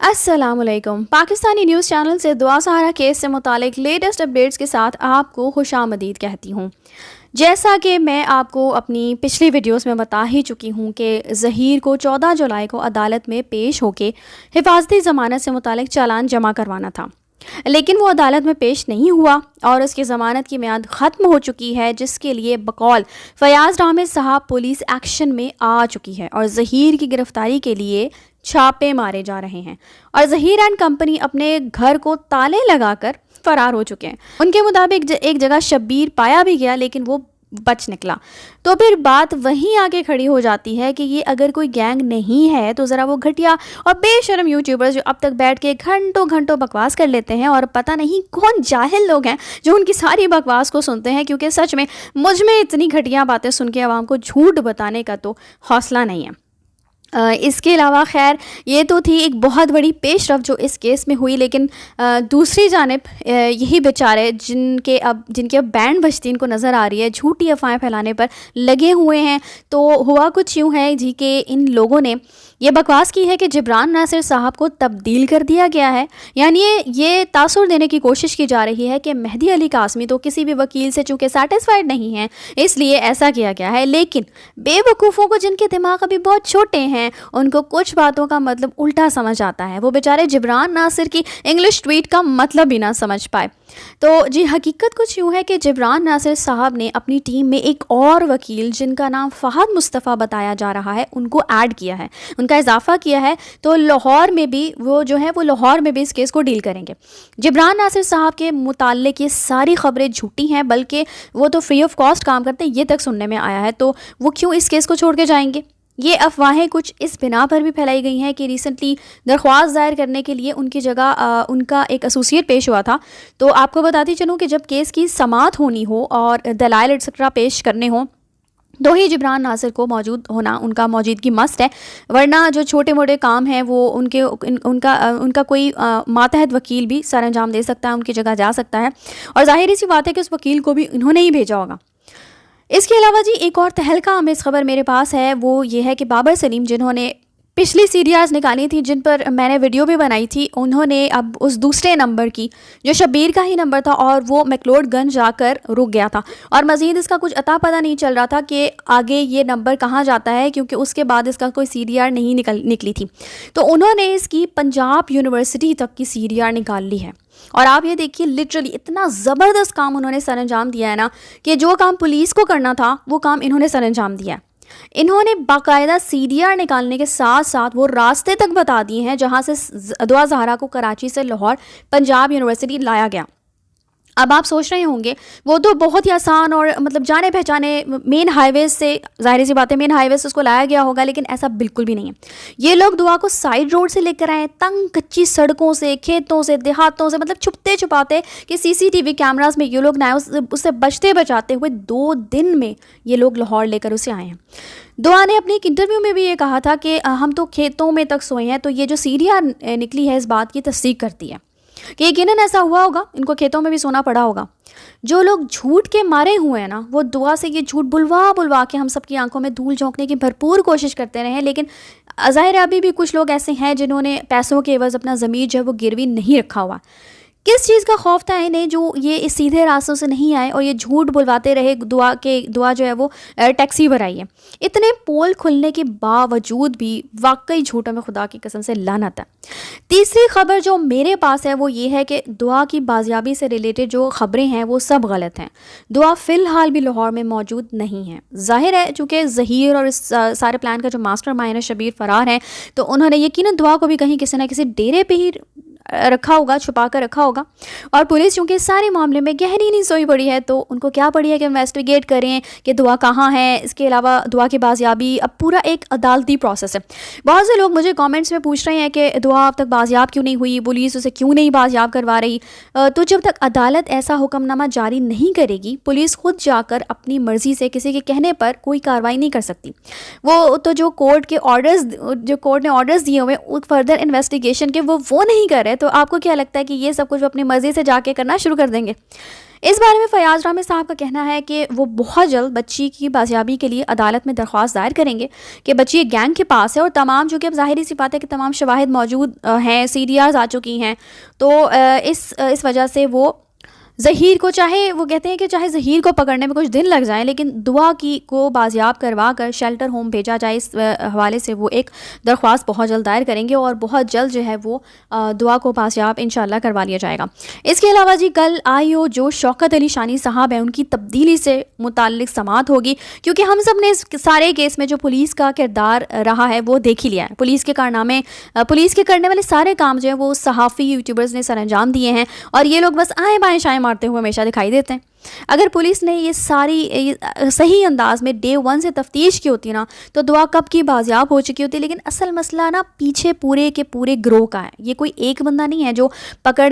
السلام علیکم۔ Pakistani news channel سے دعا سہارا کیس سے متعلق لیٹسٹ اپڈیٹس کے ساتھ آپ کو خوش آمدید کہتی ہوں۔ جیسا کہ میں آپ کو اپنی پچھلی ویڈیوز میں بتا ہی چکی ہوں کہ ظہیر کو 14 جولائی کو عدالت میں پیش ہو کے حفاظتی ضمانت سے متعلق چالان جمع کروانا تھا، لیکن وہ عدالت میں پیش نہیں ہوا اور اس کی ضمانت کی میعاد ختم ہو چکی ہے، جس کے لیے بقول فیاض رحمت صاحب پولیس ایکشن میں آ چکی ہے اور ظہیر کی گرفتاری کے لیے چھاپے مارے جا رہے ہیں اور ظہیر اینڈ کمپنی اپنے گھر کو تالے لگا کر فرار ہو چکے ہیں۔ ان کے مطابق ایک جگہ شبیر پایا بھی گیا لیکن وہ بچ نکلا۔ تو پھر بات وہیں آگے کھڑی ہو جاتی ہے کہ یہ اگر کوئی گینگ نہیں ہے تو ذرا وہ گھٹیا اور بے شرم یوٹیوبرز جو اب تک بیٹھ کے گھنٹوں گھنٹوں بکواس کر لیتے ہیں، اور پتہ نہیں کون جاہل لوگ ہیں جو ان کی ساری بکواس کو سنتے ہیں، کیونکہ سچ میں مجھ میں اتنی گھٹیا باتیں سن کے عوام کو جھوٹ بتانے کا تو حوصلہ نہیں ہے۔ اس کے علاوہ خیر یہ تو تھی ایک بہت بڑی پیش رفت جو اس کیس میں ہوئی، لیکن دوسری جانب یہی بیچارے جن کے اب بینڈ بجتی ان کو نظر آ رہی ہے، جھوٹی افواہیں پھیلانے پر لگے ہوئے ہیں۔ تو ہوا کچھ یوں ہے جی کہ ان لوگوں نے یہ بکواس کی ہے کہ جبران ناصر صاحب کو تبدیل کر دیا گیا ہے، یعنی یہ تاثر دینے کی کوشش کی جا رہی ہے کہ مہدی علی قاسمی تو کسی بھی وکیل سے چونکہ سیٹسفائیڈ نہیں ہیں اس لیے ایسا کیا گیا ہے، لیکن بے وقوفوں کو جن کے دماغ ابھی بہت چھوٹے ہیں ان کو کچھ باتوں کا مطلب الٹا سمجھ آتا ہے، وہ بیچارے جبران ناصر کی انگلش ٹویٹ کا مطلب ہی نہ سمجھ پائے۔ تو جی حقیقت کچھ یوں ہے کہ جبران ناصر صاحب نے اپنی ٹیم میں ایک اور وکیل جن کا نام فہد مصطفیٰ بتایا جا رہا ہے ان کو ایڈ کیا ہے، ان کا اضافہ کیا ہے، تو لاہور میں بھی وہ لاہور میں بھی اس کیس کو ڈیل کریں گے۔ جبران ناصر صاحب کے متعلق یہ ساری خبریں جھوٹی ہیں، بلکہ وہ تو فری آف کاسٹ کام کرتے ہیں، یہ تک سننے میں آیا ہے، تو وہ کیوں اس کیس کو چھوڑ کے جائیں گے؟ یہ افواہیں کچھ اس بنا پر بھی پھیلائی گئی ہیں کہ ریسنٹلی درخواست دائر کرنے کے لیے ان کی جگہ ان کا ایک ایسوسیٹ پیش ہوا تھا۔ تو آپ کو بتاتی چلوں کہ جب کیس کی سماعت ہونی ہو اور دلائل ایٹسٹرا پیش کرنے ہوں تو ہی جبران ناصر کو موجود ہونا، ان کا موجودگی مست ہے، ورنہ جو چھوٹے موٹے کام ہیں وہ ان کا کوئی ماتحت وکیل بھی سر انجام دے سکتا ہے، ان کی جگہ جا سکتا ہے، اور ظاہری سی بات ہے کہ اس وکیل کو بھی انہوں نے ہی بھیجا ہوگا۔ اس کے علاوہ جی ایک اور تہلکہ آمیز خبر میرے پاس ہے، وہ یہ ہے کہ بابر سلیم جنہوں نے پچھلی سیریز نکالی تھی جن پر میں نے ویڈیو بھی بنائی تھی، انہوں نے اب اس دوسرے نمبر کی جو شبیر کا ہی نمبر تھا اور وہ میکلوڈ گنج جا کر رک گیا تھا، اور مزید اس کا کچھ عطا پتہ نہیں چل رہا تھا کہ آگے یہ نمبر کہاں جاتا ہے، کیونکہ اس کے بعد اس کا کوئی CDR نہیں نکلی تھی، تو انہوں نے اس کی پنجاب یونیورسٹی تک کی CDR نکال لی ہے۔ اور آپ یہ دیکھیے لٹرلی اتنا زبردست کام انہوں نے سر انجام دیا ہے نا، کہ جو کام پولیس کو کرنا تھا وہ کام انہوں نے سر انجام دیا ہے۔ انہوں نے باقاعدہ CDR نکالنے کے ساتھ ساتھ وہ راستے تک بتا دیے ہیں جہاں سے دعا زہرا کو کراچی سے لاہور پنجاب یونیورسٹی لایا گیا۔ اب آپ سوچ رہے ہوں گے وہ تو بہت ہی آسان اور مطلب جانے پہچانے مین ہائی ویز سے، ظاہر سی بات ہے مین ہائی ویز سے اس کو لایا گیا ہوگا، لیکن ایسا بالکل بھی نہیں ہے۔ یہ لوگ دعا کو سائیڈ روڈ سے لے کر آئے، تنگ کچی سڑکوں سے، کھیتوں سے، دیہاتوں سے، مطلب چھپتے چھپاتے کہ CCTV کیمراز میں یہ لوگ نہ اس سے بچتے بچاتے ہوئے 2 دن میں یہ لوگ لاہور لے کر اسے آئے ہیں۔ دعا نے اپنے ایک انٹرویو میں بھی یہ کہا تھا کہ ہم تو کھیتوں میں تک سوئے ہیں، تو یہ جو CDR نکلی ہے اس بات کی تصدیق کرتی ہے کہ یقیناً ایسا ہوا ہوگا، ان کو کھیتوں میں بھی سونا پڑا ہوگا۔ جو لوگ جھوٹ کے مارے ہوئے ہیں نا، وہ دعا سے یہ جھوٹ بلوا کے ہم سب کی آنکھوں میں دھول جھونکنے کی بھرپور کوشش کرتے رہے ہیں، لیکن ظاہر ابھی بھی کچھ لوگ ایسے ہیں جنہوں نے پیسوں کے عوض اپنا ضمیر جو ہے وہ گروی نہیں رکھا ہوا۔ کس چیز کا خوف تھا انہیں جو یہ اس سیدھے راستوں سے نہیں آئے اور یہ جھوٹ بلواتے رہے، دعا جو ہے وہ ٹیکسی بھرائی ہے۔ اتنے پول کھلنے کے باوجود بھی واقعی جھوٹوں میں خدا کی قسم سے لعنت ہے۔ تیسری خبر جو میرے پاس ہے وہ یہ ہے کہ دعا کی بازیابی سے ریلیٹڈ جو خبریں ہیں وہ سب غلط ہیں۔ دعا فی الحال بھی لاہور میں موجود نہیں ہے۔ ظاہر ہے چونکہ ظہیر اور اس سارے پلان کا جو ماسٹر مائنڈ ہے شبیر فرار ہیں، تو انہوں نے یقیناً دعا کو بھی کہیں کسی نہ کسی ڈیرے پہ ہی رکھا ہوگا، چھپا کر رکھا ہوگا، اور پولیس چونکہ اس سارے معاملے میں گہری نہیں سوئی پڑی ہے، تو ان کو کیا پڑی ہے کہ انویسٹیگیٹ کریں کہ دعا کہاں ہے۔ اس کے علاوہ دعا کی بازیابی اب پورا ایک عدالتی پروسیس ہے۔ بہت سے لوگ مجھے کامنٹس میں پوچھ رہے ہیں کہ دعا اب تک بازیاب کیوں نہیں ہوئی، پولیس اسے کیوں نہیں بازیاب کروا رہی۔ تو جب تک عدالت ایسا حکم نامہ جاری نہیں کرے گی، پولیس خود جا کر اپنی مرضی سے کسی کے کہنے پر کوئی کارروائی نہیں کر سکتی۔ وہ تو جو کورٹ نے آرڈرز دیے ہوئے فردر انویسٹیگیشن کے وہ نہیں کر رہے، تو آپ کو کیا لگتا ہے کہ یہ سب کچھ اپنی مرضی سے جا کے کرنا شروع کر دیں گے؟ اس بارے میں فیاض رحمت صاحب کا کہنا ہے کہ وہ بہت جلد بچی کی بازیابی کے لیے عدالت میں درخواست دائر کریں گے کہ بچی ایک گینگ کے پاس ہے، اور تمام جو کہ اب ظاہری سی بات ہے کہ تمام شواہد موجود ہیں، CDRs آ چکی ہیں، تو اس وجہ سے وہ ظہیر کو، چاہے وہ کہتے ہیں کہ چاہے ظہیر کو پکڑنے میں کچھ دن لگ جائیں، لیکن دعا کی کو بازیاب کروا کر شیلٹر ہوم بھیجا جائے، اس حوالے سے وہ ایک درخواست بہت جلد دائر کریں گے، اور بہت جلد جو ہے وہ دعا کو بازیاب انشاءاللہ کروا لیا جائے گا۔ اس کے علاوہ جی کل IO جو شوکت علی شانی صاحب ہیں، ان کی تبدیلی سے متعلق سماعت ہوگی، کیونکہ ہم سب نے اس سارے کیس میں جو پولیس کا کردار رہا ہے وہ دیکھ ہی لیا ہے۔ پولیس کے کارنامے، پولیس کے کرنے والے سارے کام جو ہیں وہ صحافی یوٹیوبرز نے سر انجام دیے ہیں، اور یہ لوگ بس آئیں بائیں شائیں مارتے ہوئے ہمیشہ دکھائی دیتے ہیں۔ اگر پولیس نے یہ ساری صحیح انداز میں Day 1 سے تفتیش کی ہوتی نا، تو دعا کب کی بازیاب ہو چکی ہوتی۔ لیکن اصل مسئلہ نا پیچھے پورے کے پورے گروہ کا ہے، یہ کوئی ایک بندہ نہیں ہے جو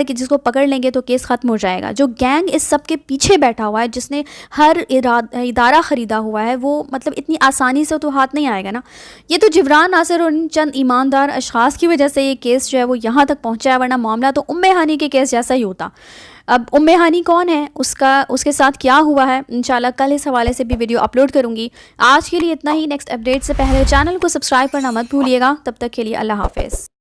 جس کو پکڑ لیں گے تو کیس ختم ہو جائے گا۔ جو گینگ اس سب کے پیچھے بیٹھا ہوا ہے، جس نے ہر ادارہ خریدا ہوا ہے، وہ مطلب اتنی آسانی سے تو ہاتھ نہیں آئے گا نا۔ یہ تو جبران ناصر اور ان چند ایماندار اشخاص کی وجہ سے یہ کیس جو ہے وہ یہاں تک پہنچا ہے، ورنہ معاملہ تو ہانی کے کیس جیسا ہی ہوتا۔ اب ہانی کون ہے، اس کے ساتھ کیا ہوا ہے، انشاءاللہ کل اس حوالے سے بھی ویڈیو اپلوڈ کروں گی۔ آج کے لیے اتنا ہی۔ نیکسٹ اپڈیٹ سے پہلے چینل کو سبسکرائب کرنا مت بھولیے گا۔ تب تک کے لیے اللہ حافظ۔